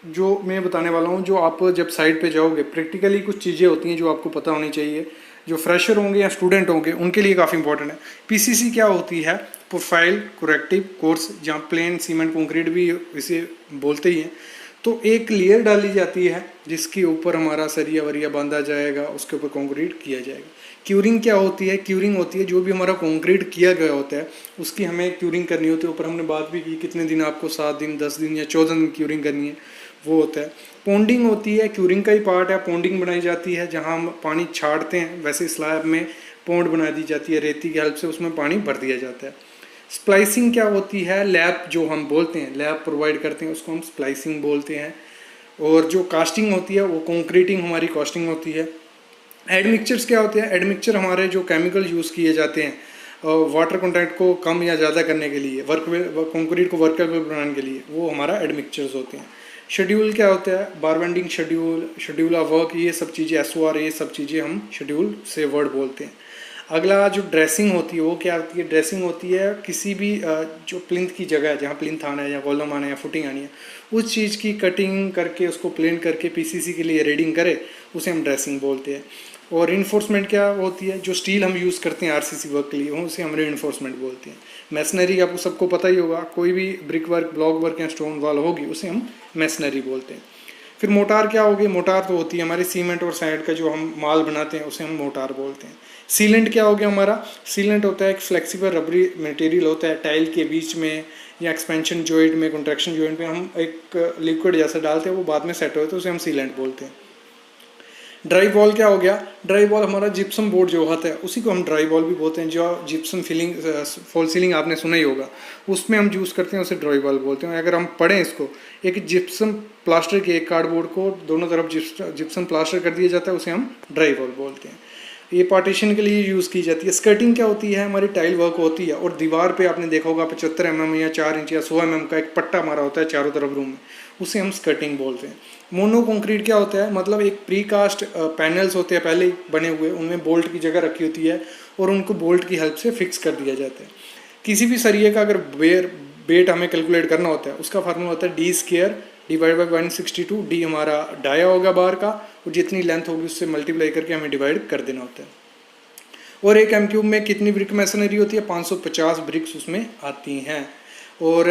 जो मैं बताने वाला हूँ, जो आप जब साइट पे जाओगे प्रैक्टिकली कुछ चीज़ें होती हैं जो आपको पता होनी चाहिए, जो फ्रेशर होंगे या स्टूडेंट होंगे उनके लिए काफ़ी इंपॉर्टेंट है। PCC क्या होती है? प्रोफाइल करेक्टिव कोर्स, जहाँ प्लेन सीमेंट कंक्रीट भी इसे बोलते ही हैं। तो एक लेयर डाली जाती है जिसके ऊपर हमारा सरिया वरिया बांधा जाएगा, उसके ऊपर कंक्रीट किया जाएगा। क्यूरिंग क्या होती है? क्यूरिंग होती है जो भी हमारा कंक्रीट किया गया होता है उसकी हमें क्यूरिंग करनी होती है। ऊपर हमने बात भी की कितने दिन आपको, 7 दिन, 10 दिन या 14 दिन क्यूरिंग करनी है, वो होता है। पॉन्डिंग होती है, क्यूरिंग का ही पार्ट है। पॉन्डिंग बनाई जाती है जहाँ हम पानी छाड़ते हैं, वैसे स्लैब में पॉन्ड बना दी जाती है, रेती की हेल्प से उसमें पानी भर दिया जाता है। स्प्लाइसिंग क्या होती है? लैब जो हम बोलते हैं, लैब प्रोवाइड करते हैं उसको हम स्प्लाइसिंग बोलते हैं। और जो कास्टिंग होती है वो कंक्रीटिंग हमारी कास्टिंग होती है। एडमिक्सचर्स क्या होते हैं? एडमिक्सचर हमारे जो केमिकल यूज़ किए जाते हैं वाटर कंटेंट को कम या ज़्यादा करने के लिए, कंक्रीट को वर्केबल बनाने के लिए, वो हमारा एडमिक्सचर्स होते हैं। शेड्यूल क्या होता है? बार bending schedule, schedule of work, ये सब चीज़ें, SOR, ये सब चीज़ें हम शेड्यूल से वर्ड बोलते हैं। अगला जो ड्रेसिंग होती है वो क्या होती है? ड्रेसिंग होती है किसी भी जो प्लिंथ की जगह है, जहाँ प्लिंथ आना है या कॉलम आना है या फुटिंग आनी है, उस चीज़ की कटिंग करके उसको प्लेन करके PCC के लिए रेडिंग करे, उसे हम ड्रेसिंग बोलते हैं। और इन्फोर्समेंट क्या होती है? जो स्टील हम यूज़ करते हैं RCC वर्क के लिए, उसे हम इन्फोर्समेंट बोलते हैं। मैसनरी आपको सबको पता ही होगा, कोई भी ब्रिक वर्क, ब्लॉक वर्क या स्टोन वॉल होगी उसे हम मैसनरी बोलते हैं। फिर मोटार क्या होगी? मोटार तो होती है हमारी सीमेंट और साइड का जो हम माल बनाते हैं उसे हम मोटार बोलते हैं। सीलेंट क्या हो गया हमारा? सीलेंट होता है एक फ्लेक्सिबल रबरी मटेरियल होता है, टाइल के बीच में या एक्सपेंशन जॉइंट में, कंट्रैक्शन जॉइंट में हम एक लिक्विड जैसा डालते हैं, वो बाद में सेट होता है तो उसे हम सीलेंट बोलते हैं। ड्राई वॉल क्या हो गया? ड्राई वॉल हमारा जिप्सम बोर्ड जो होता है उसी को हम ड्राई वॉल भी बोलते हैं। जो जिप्सम फिलिंग, फॉल सीलिंग आपने सुना ही होगा, उसमें हम यूज़ करते हैं, उसे ड्राई वॉल बोलते हैं। अगर हम पढ़ें इसको, एक जिप्सम प्लास्टर के एक कार्डबोर्ड को दोनों तरफ जिप्सम प्लास्टर कर दिया जाता है, उसे हम ड्राई वॉल बोलते हैं। ये पार्टीशन के लिए यूज़ की जाती है। स्कर्टिंग क्या होती है? हमारी टाइल वर्क होती है और दीवार पे आपने देखा होगा 75 mm या 4 इंच या 100 mm का एक पट्टा मारा होता है चारों तरफ रूम में, उसे हम स्कर्टिंग बोलते हैं। मोनो कंक्रीट क्या होता है? मतलब एक प्रीकास्ट पैनल्स होते हैं पहले बने हुए, उनमें बोल्ट की जगह रखी होती है और उनको बोल्ट की हेल्प से फिक्स कर दिया जाता है। किसी भी सरिये का अगर वेट हमें कैलकुलेट करना होता है, उसका फार्मूला होता है D² डिवाइड बाई 162। D हमारा डाया होगा बार का, और जितनी लेंथ होगी उससे मल्टीप्लाई करके हमें डिवाइड कर देना होता है। और एक M³ में कितनी ब्रिक मैसनरी होती है? 550 ब्रिक्स उसमें आती हैं। और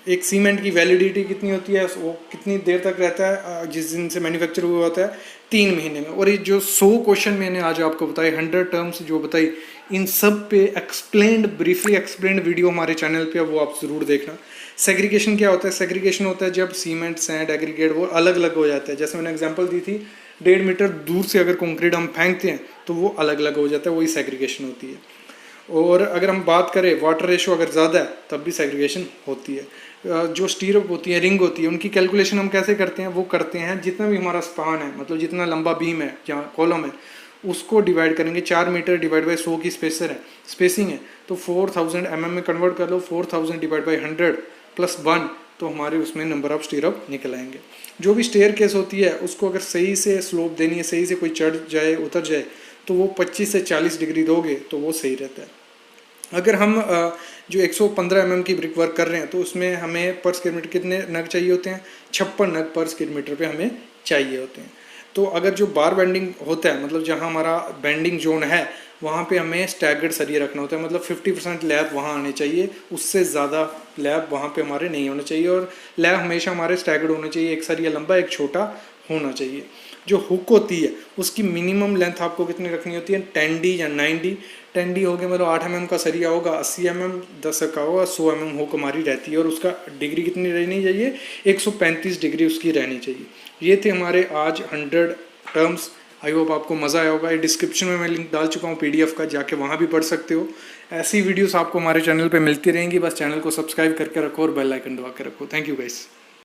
एक सीमेंट की वैलिडिटी कितनी होती है? वो कितनी देर तक रहता है? जिस दिन से मैन्युफैक्चर हुआ होता है 3 महीने में। और ये जो 100 क्वेश्चन मैंने आज आपको बताए, 100 टर्म्स जो बताई, इन सब पे ब्रीफली एक्सप्लेन्ड वीडियो हमारे चैनल पे, वो आप ज़रूर देखना। सेग्रीगेशन क्या होता है? सेग्रीगेशन होता है जब सीमेंट, सैंड, एग्रीगेट वो अलग अलग हो जाता है। जैसे मैंने एग्जांपल दी थी, 1.5 मीटर दूर से अगर कंक्रीट हम फेंकते हैं तो वो अलग अलग हो जाता है, वही सेग्रीगेशन होती है। और अगर हम बात करें वाटर रेशो अगर ज़्यादा है तब भी सेग्रीगेशन होती है। जो स्टीरअप होती है, रिंग होती है, उनकी कैलकुलेशन हम कैसे करते हैं? वो करते हैं जितना भी हमारा स्पान है, मतलब जितना लंबा बीम है या कॉलम है, उसको डिवाइड करेंगे। 4 मीटर डिवाइड बाई 100 की स्पेसिंग है तो 4000 mm में कन्वर्ट कर लो। 4000 डिवाइड बाई 100 + 1 तो हमारे उसमें नंबर ऑफ स्टीरअप निकल आएंगे। जो भी स्टेयर केस होती है उसको अगर सही से स्लोप देनी है, सही से कोई चढ़ जाए उतर जाए, तो वो 25 से 40 डिग्री दोगे तो वो सही रहता है। अगर हम जो 115 mm की ब्रिक वर्क कर रहे हैं तो उसमें हमें पर स्क्वायर मीटर कितने नग चाहिए होते हैं? 56 नग पर स्क्वायर मीटर पे हमें चाहिए होते हैं। तो अगर जो बार बेंडिंग होता है, मतलब जहाँ हमारा बेंडिंग जोन है, वहाँ पे हमें स्टैगर्ड सरिया रखना होता है, मतलब 50% लैब वहाँ आने चाहिए, उससे ज़्यादा लैब वहाँ पे हमारे नहीं होने चाहिए। और लैब हमेशा हमारे स्टैगर्ड होने चाहिए, एक सरिया लंबा एक छोटा होना चाहिए। जो हुक होती है उसकी मिनिमम लेंथ आपको कितनी रखनी होती है? 10D या 9D। 10D हो गया मतलब 8 mm का सरिया होगा, 80 mm 10 का होगा, 100 mm हुक हमारी रहती है। और उसका डिग्री कितनी रहनी चाहिए? 135 डिग्री उसकी रहनी चाहिए। ये थे हमारे आज 100 टर्म्स। आई होप आपको मज़ा आया होगा। ये डिस्क्रिप्शन में मैं लिंक डाल चुका हूँ PDF का, जाके वहाँ भी पढ़ सकते हो। ऐसी वीडियोस आपको हमारे चैनल पे मिलती रहेंगी, बस चैनल को सब्सक्राइब करके रखो और बेल आइकन दबा के रखो। Thank you guys.